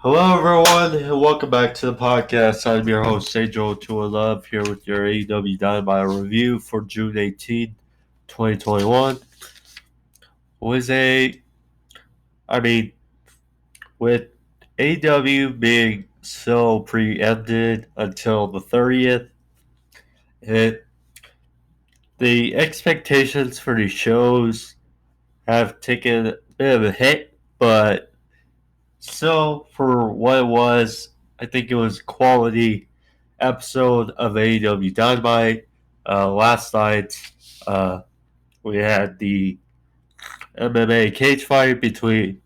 Hello, everyone, and welcome back to the podcast. I'm your host, Joe2Love, here with your AEW Dynamite review for June 18, 2021. With AEW being so preempted until the 30th, it, the expectations for these shows have taken a bit of a hit, but still, for what it was, I think it was a quality episode of AEW Dynamite. Last night, uh, we had the MMA cage fight between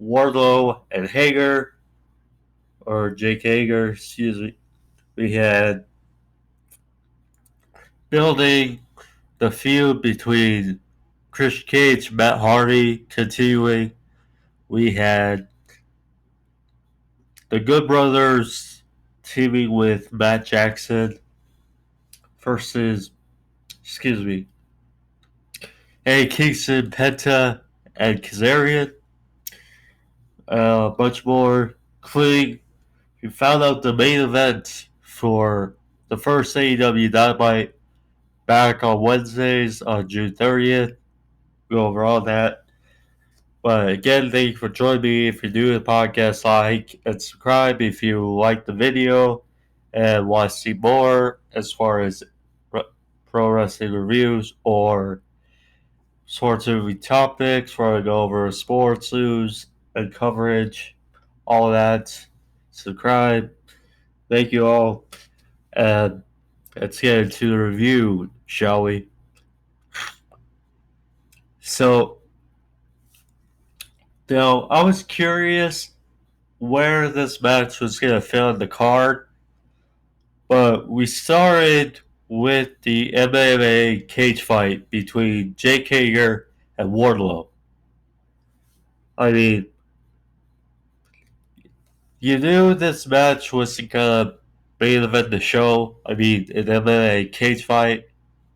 Wardlow and Hager, or Jake Hager, excuse me. We had building the feud between Chris Cage and Matt Hardy continuing. We had the Good Brothers teaming with Matt Jackson versus, excuse me, Kingston, Penta, and Kazarian. A bunch more, including we found out the main event for the first AEW Dynamite back on Wednesdays on June 30th. Go over all that. But again, thank you for joining me. If you're new to the podcast, like and subscribe if you like the video and want to see more as far as pro wrestling reviews or sports movie topics where I go over sports news and coverage, all that. Subscribe. Thank you all. And let's get into the review, shall we? So, now I was curious where this match was going to fit on the card, but we started with the MMA cage fight between Jake Hager and Wardlow. I mean, you knew this match wasn't gonna main event the show. I mean, an MMA cage fight,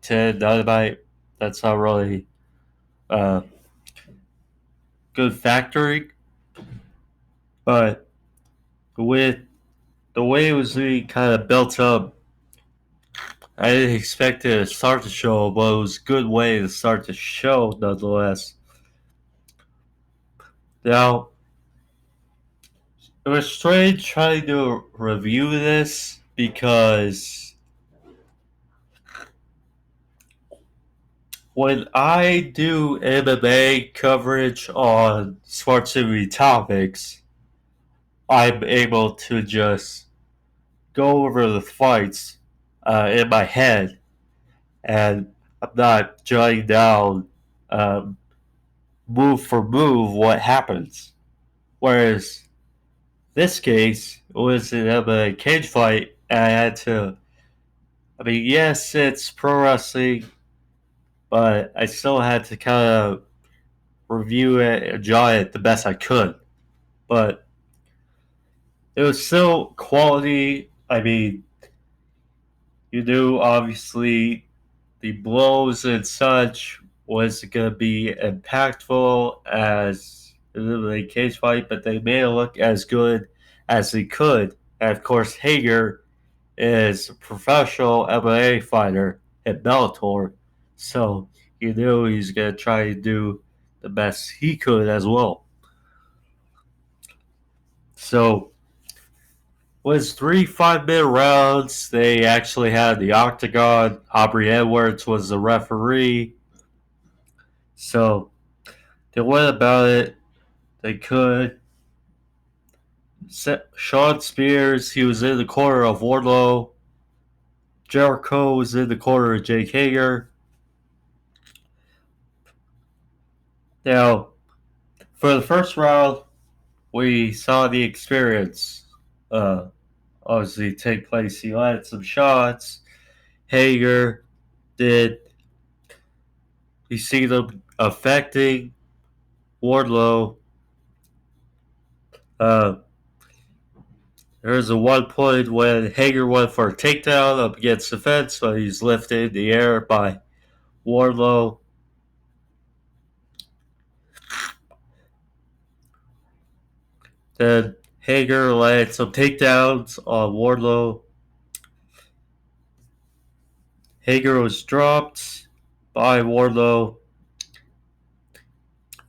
10 Dynamite, that's not really uh, good factoring. But with the way it was being kind of built up, I didn't expect it to start the show, but it was a good way to start the show nonetheless. Now, it was strange trying to review this because when I do MMA coverage on sports movie topics, I'm able to just go over the fights in my head, and I'm not jotting down um, move for move what happens. Whereas this case was an MMA cage fight, and I had to. I mean, yes, it's pro wrestling, but I still had to kind of review it and jot it the best I could. But it was still quality. I mean, you knew obviously the blows and such was going to be impactful as the cage fight, but they made it look as good as they could. And of course, Hager is a professional MMA fighter at Bellator, so you knew he's going to try to do the best he could as well. So, was 3 5-minute rounds. They actually had the octagon. Aubrey Edwards was the referee. So they went about it. They could. Sean Spears, he was in the corner of Wardlow. Jericho was in the corner of Jake Hager. Now, for the first round, we saw the experience obviously take place. He landed some shots. Hager did. You see them affecting Wardlow. Uh, There's a one point when Hager went for a takedown up against the fence, but he's lifted in the air by Wardlow. Then Hager landed some takedowns on Wardlow. Hager was dropped by Wardlow.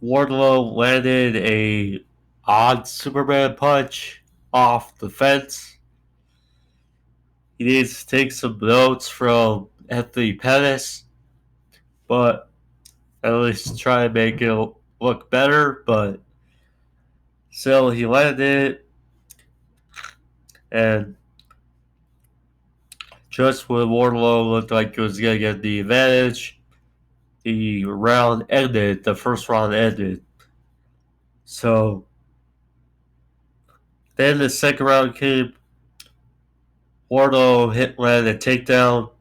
Wardlow landed a odd Superman punch off the fence. He needs to take some notes from Anthony Pettis, but at least try and make it look better. But still, he landed it, and just when Wardlow looked like he was going to get the advantage, the round ended. The first round ended. So then the second round came. Wardlow landed a takedown.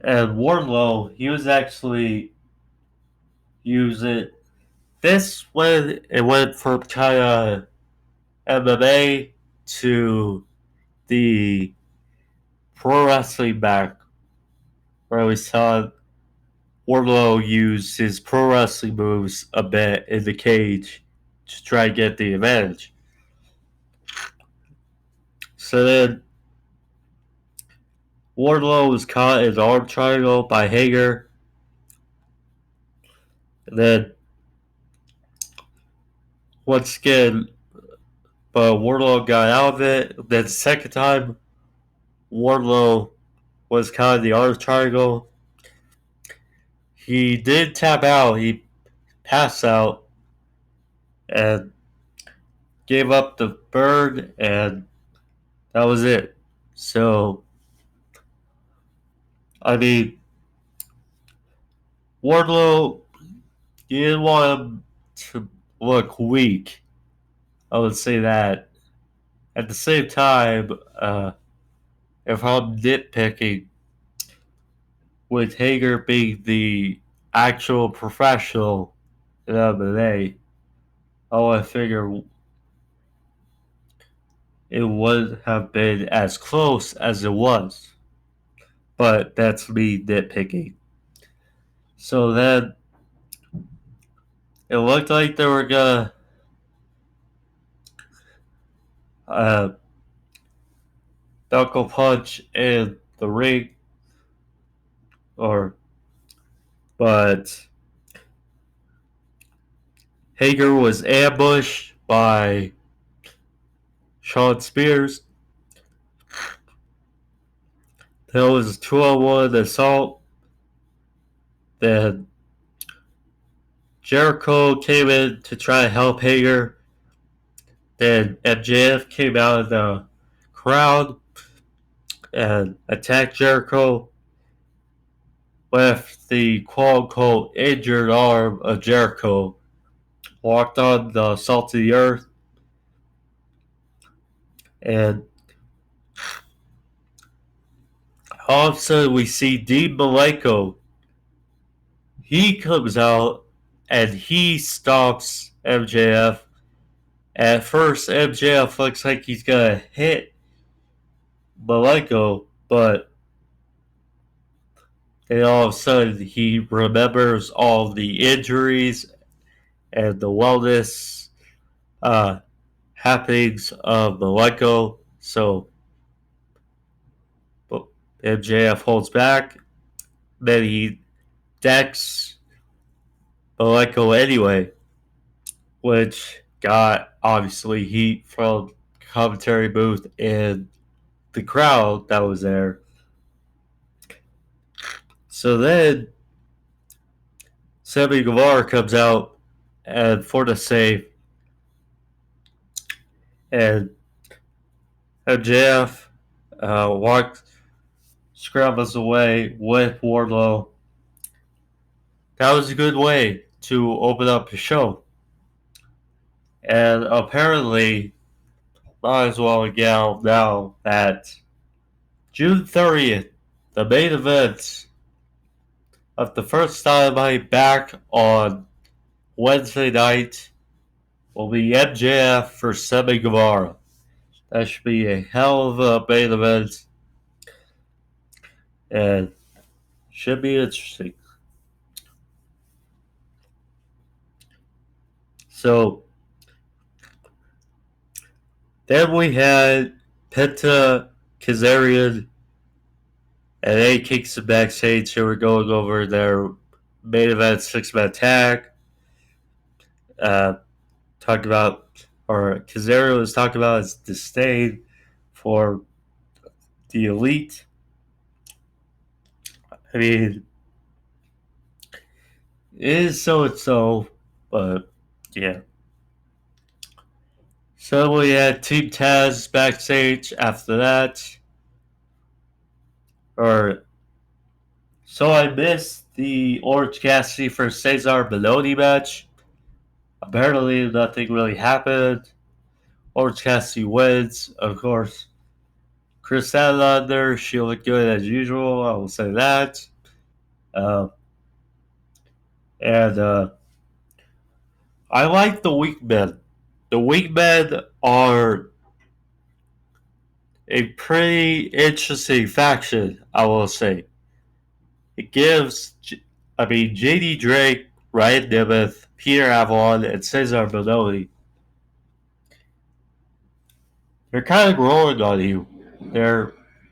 And Wardlow, he was actually using this when it went from kind of MMA to the pro wrestling back, where we saw Wardlow use his pro wrestling moves a bit in the cage to try to get the advantage. So then Wardlow was caught in an arm triangle by Hager. And then once again, but Wardlow got out of it. Then the second time, Wardlow was caught in the arm triangle. He did tap out. He passed out and gave up the bird, and that was it. So, I mean, Wardlow, you didn't want him to look weak. I would say that. At the same time, if I'm nitpicking, with Hager being the actual professional in MMA, I would figure it would have been as close as it was. But that's me nitpicking. So then it looked like they were gonna knuckle punch in the ring, but Hager was ambushed by Shawn Spears. There was a 2-on-1 assault. Then Jericho came in to try to help Hager. Then MJF came out of the crowd and attacked Jericho with the quote-unquote injured arm of Jericho. Walked on the salt of the earth. And all of a sudden we see Dean Malenko. He comes out and he stops MJF. At first, MJF looks like he's going to hit Malenko, but then all of a sudden he remembers all the injuries and the wellness happenings of Malenko. So MJF holds back. Then he decks Malenko anyway, which got obviously heat from the commentary booth and the crowd that was there. So then Sammy Guevara comes out and for the save, and MJF scrambles away with Wardlow. That was a good way to open up the show. And apparently, might as well get out now that June 30th, the main event of the first Dynamite back on Wednesday night will be MJF for Sammy Guevara. That should be a hell of a main event and should be interesting. So, Then we had Penta, Kazarian, and A Kingston backstage. They were going over their main event 6-man tag. Uh, talking about, or Kazarian was talking about his disdain for the elite. I mean, it is so and so, but yeah. So we had Team Taz backstage after that. Or so I missed the Orange Cassidy for Cesar Bellotti match. Apparently nothing really happened. Orange Cassidy wins, of course. Chris Statlander, she looked good as usual, I will say that. Uh, and I like the weak men. The weak men are a pretty interesting faction, I will say. It gives, JD Drake, Ryan Nemeth, Peter Avalon, and Cesar Bonelli. They're kind of growing on you. They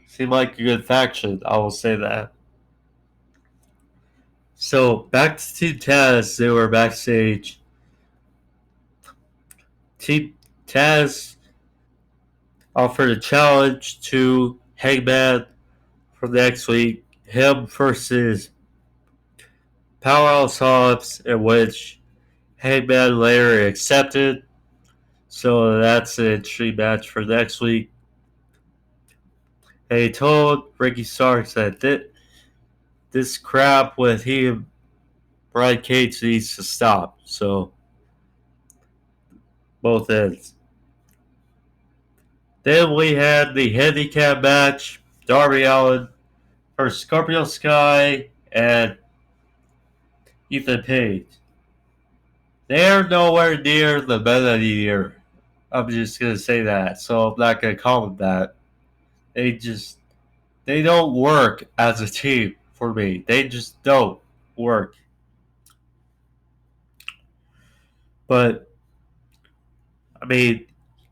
seem like a good faction, I will say that. So, back to Team Taz, they were backstage. Team Taz offered a challenge to Hangman for next week. Him versus Powerhouse Hobbs, in which Hangman later accepted. So that's an interesting match for next week. And he told Ricky Starks that this crap with him, Brian Cage needs to stop. So both ends. Then we had the handicap match. Darby Allin versus Scorpio Sky and Ethan Page. They're nowhere near the men of the year. I'm just gonna say that. So I'm not gonna call them that. They don't work as a team for me. They just don't work. But I mean,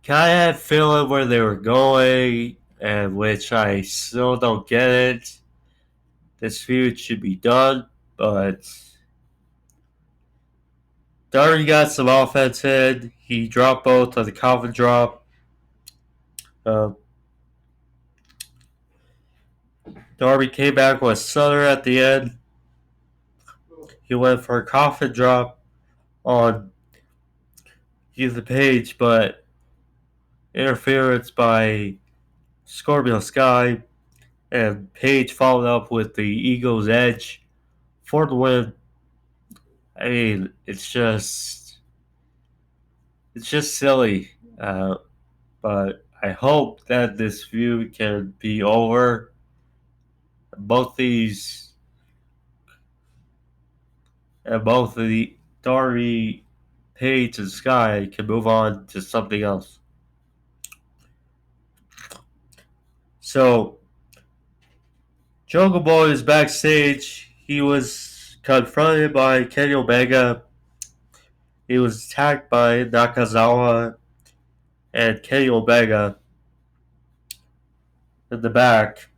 kind of had a feeling where they were going, and which I still don't get it. This feud should be done, but Darby got some offense in. He dropped both on the coffin drop. Uh, Darby came back with Sutter at the end. He went for a coffin drop on Ethan Page, but interference by Scorpio Sky, and Page followed up with the Eagle's Edge for the win. I mean, it's just silly. But I hope that this feud can be over. Both these, both of the Darby, Page, and Sky can move on to something else. So, Jungle Boy is backstage. He was confronted by Kenny Omega. He was attacked by Nakazawa and Kenny Omega in the back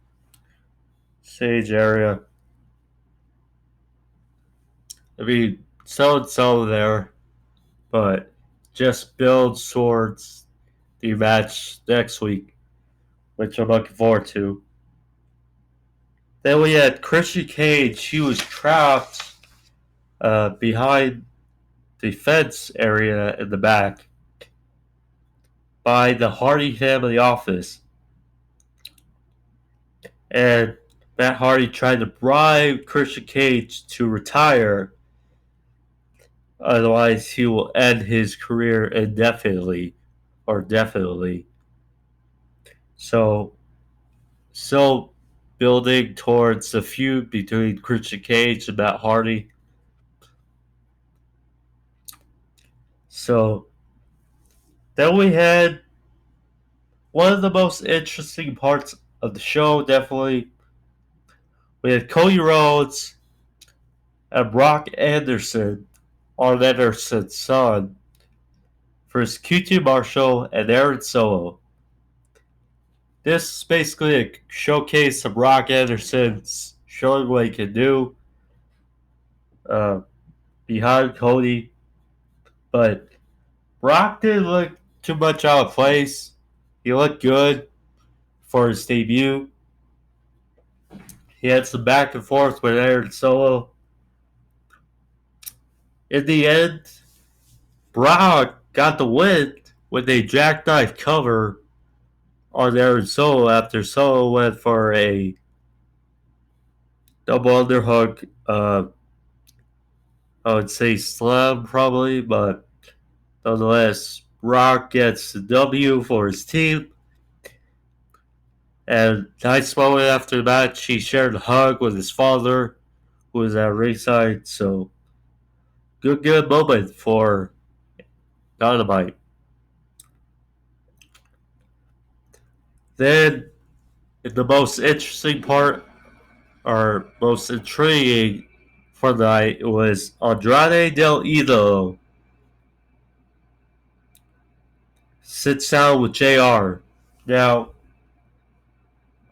stage area. I mean, so and so there, but just build towards the match next week, which I'm looking forward to. Then we had Christian Cage. He was trapped behind the fence area in the back by the Hardy family office. And Matt Hardy tried to bribe Christian Cage to retire. Otherwise, he will end his career indefinitely or definitely. So building towards the feud between Christian Cage and Matt Hardy. So then we had one of the most interesting parts of the show, definitely. We had Cody Rhodes and Brock Anderson, Arn Anderson's son, versus QT Marshall and Aaron Solo. This is basically a showcase of Brock Anderson's showing what he can do uh, behind Cody, but Brock didn't look too much out of place. He looked good for his debut. He had some back and forth with Aaron Solo. In the end, Brock got the win with a jackknife cover on Aaron Solo after Solo went for a double underhook. I would say slam probably, but nonetheless, Brock gets the W for his team. And nice moment after the match, he shared a hug with his father, who was at ringside. So, good moment for Dynamite. Then, the most interesting part, or most intriguing for the night, was Andrade del Idolo sits down with JR. Now,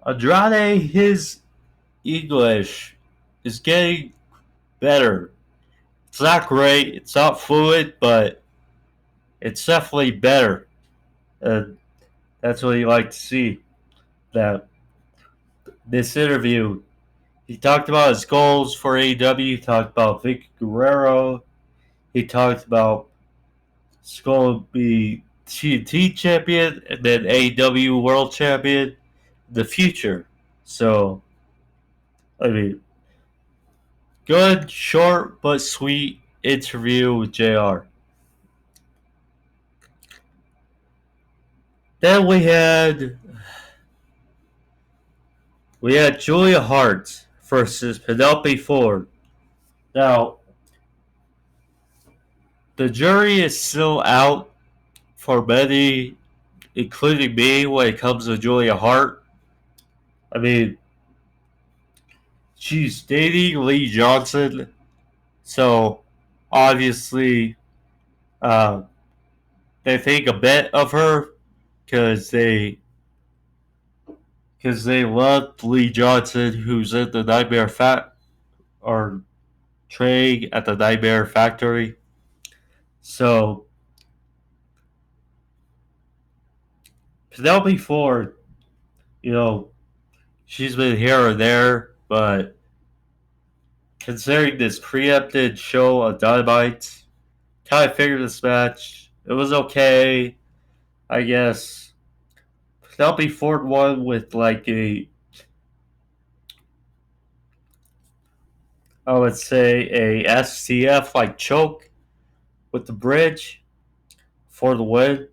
Andrade, his English is getting better. It's not great, it's not fluid, but it's definitely better. And that's what you like to see. That this interview, he talked about his goals for AEW, he talked about Vic Guerrero, he talked about he's going to be TNT champion and then AEW world champion in the future. So, I mean, good, short, but sweet interview with JR. Then we had Julia Hart versus Penelope Ford. Now, the jury is still out for many, including me, when it comes to Julia Hart. I mean, she's dating Lee Johnson, so obviously they think a bit of her because they loved Lee Johnson, who's at the Nightmare or training at the Nightmare Factory. So Penelope Ford, she's been here or there, but considering this preempted show of Dynamite, kind of figured this match. It was okay, I guess. Penelope Ford won with I would say a STF like choke with the bridge for the win,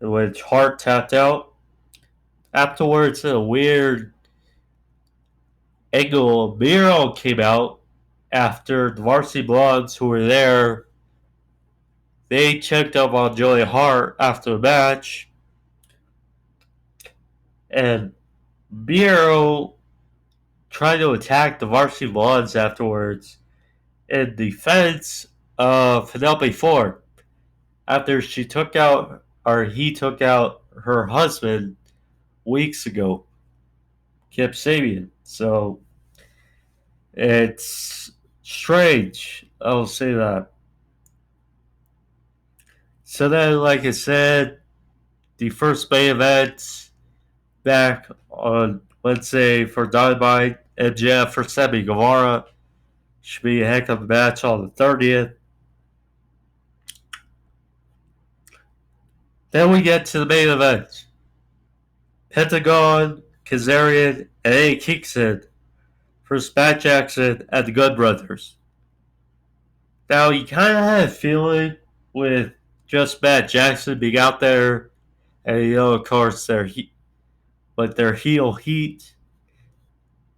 in which Hart tapped out. Afterwards, a weird angle Miro came out after the Varsity Blondes, who were there, they checked up on Julia Hart after the match, and Miro tried to attack the Varsity Blondes afterwards in defense of Penelope Ford after he took out her husband weeks ago, Kip Sabian. So it's strange, I'll say that. So then, like I said, the first main event back on Wednesday for Dynamite, MJF for Sammy Guevara. Should be a heck of a match on the 30th. Then we get to the main event. Pentagom, Kazarian, and Kingston versus Matt Jackson and the Good Brothers. Now, you kind of had a feeling with just Matt Jackson being out there, and of course, their heel heat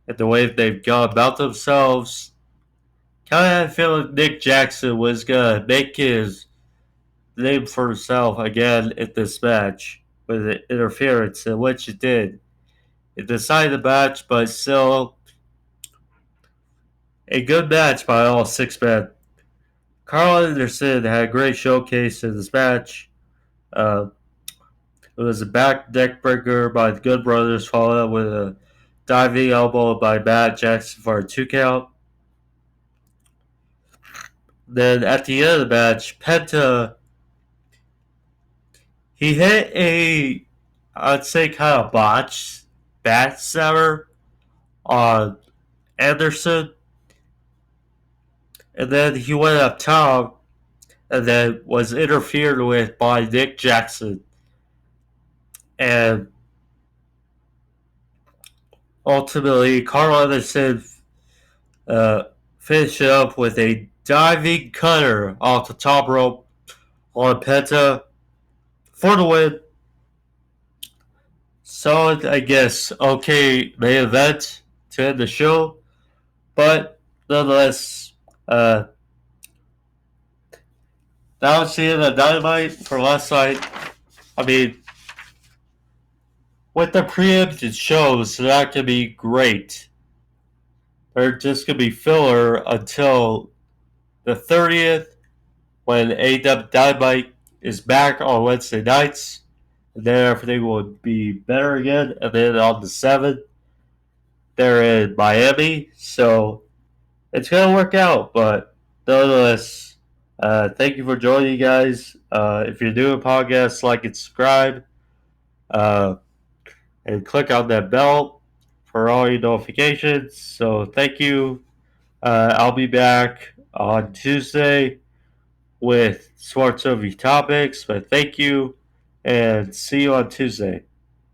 and the way they've gone about themselves. Kind of had a feeling Nick Jackson was going to make his name for himself again in this match with the interference, in which it did. It decided the match, but still a good match by all 6 men. Carl Anderson had a great showcase in this match. Uh, it was a back deck breaker by the Good Brothers, followed up with a diving elbow by Matt Jackson for a 2 count. Then at the end of the match, Penta, he hit a, I'd say, kind of botched bat slammer on Anderson, and then he went up top and then was interfered with by Nick Jackson. And ultimately, Carl Anderson finished it up with a diving cutter off the top rope on Penta for the win. Solid, I guess, okay main event to end the show. But nonetheless, that was the end of Dynamite for last night. I mean, with the preempted shows, that could be great. They're just going to be filler until the 30th when AEW Dynamite is back on Wednesday nights. And then everything will be better again. And then on the 7th, they're in Miami. So it's going to work out. But nonetheless, thank you for joining, you guys. If you're doing podcasts, like and subscribe. And click on that bell for all your notifications. So thank you. I'll be back on Tuesday with Sports Over Topics. But thank you, and see you on Tuesday.